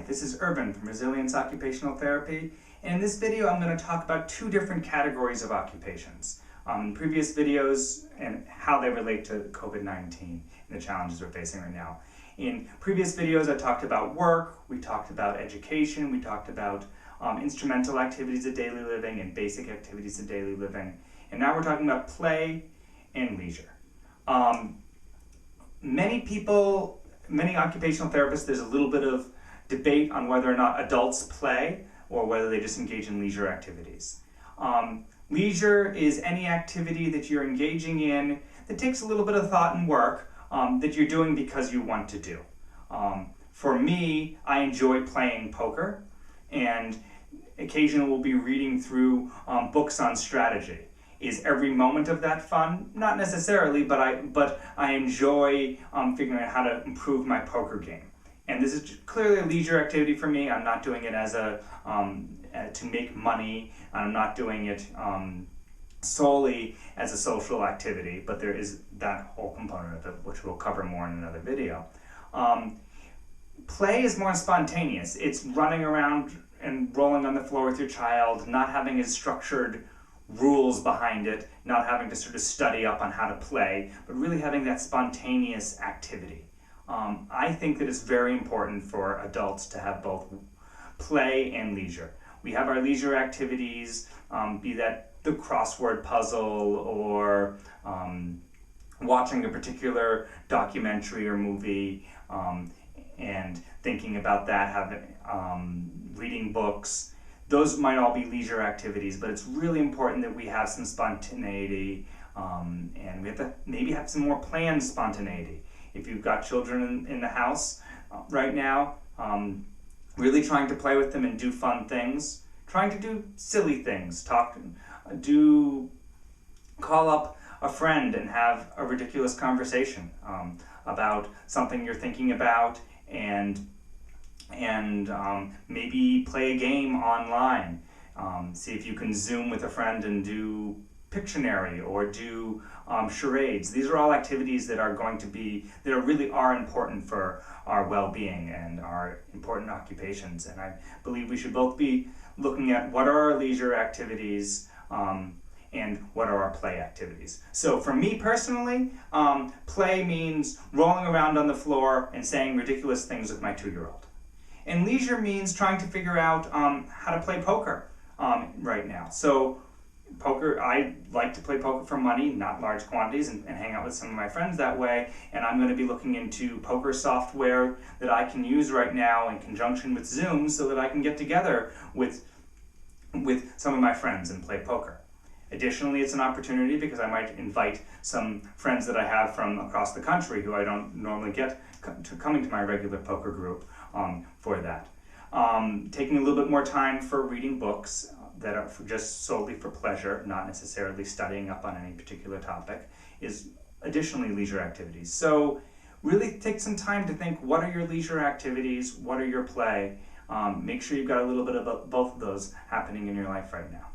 this is Irvin from Resilience Occupational Therapy, and in this video I'm going to talk about two different categories of occupations. In previous videos and how they relate to COVID-19 and the challenges we're facing right now. In previous videos I talked about work, we talked about education, we talked about instrumental activities of daily living and basic activities of daily living, and now we're talking about play and leisure. Many occupational therapists, there's a little bit of debate on whether or not adults play or whether they just engage in leisure activities. Leisure is any activity that you're engaging in that takes a little bit of thought and work that you're doing because you want to do. For me, I enjoy playing poker, and occasionally we'll be reading through books on strategy. Is every moment of that fun? Not necessarily, but I enjoy figuring out how to improve my poker game. And this is clearly a leisure activity for me. I'm not doing it as to make money. I'm not doing it solely as a social activity, but there is that whole component of it, which we'll cover more in another video. Play is more spontaneous. It's running around and rolling on the floor with your child, not having a structured rules behind it, not having to sort of study up on how to play, but really having that spontaneous activity. I think that it's very important for adults to have both play and leisure. We have our leisure activities, be that the crossword puzzle or watching a particular documentary or movie and thinking about that, reading books. Those might all be leisure activities, but it's really important that we have some spontaneity and we have to maybe have some more planned spontaneity. If you've got children in the house right now, really trying to play with them and do fun things, trying to do silly things, call up a friend and have a ridiculous conversation about something you're thinking about, and maybe play a game online. See if you can Zoom with a friend and do Pictionary or do charades. These are all activities that really are important for our well-being and our important occupations. And I believe we should both be looking at what are our leisure activities and what are our play activities. So for me personally, play means rolling around on the floor and saying ridiculous things with my 2-year-old. And leisure means trying to figure out how to play poker right now. So poker, I like to play poker for money, not large quantities, and hang out with some of my friends that way. And I'm going to be looking into poker software that I can use right now in conjunction with Zoom so that I can get together with some of my friends and play poker. Additionally, it's an opportunity because I might invite some friends that I have from across the country who I don't normally get coming to my regular poker group for that. Taking a little bit more time for reading books that are just solely for pleasure, not necessarily studying up on any particular topic, is additionally leisure activities. So really take some time to think, what are your leisure activities, what are your play? Make sure you've got a little bit of both of those happening in your life right now.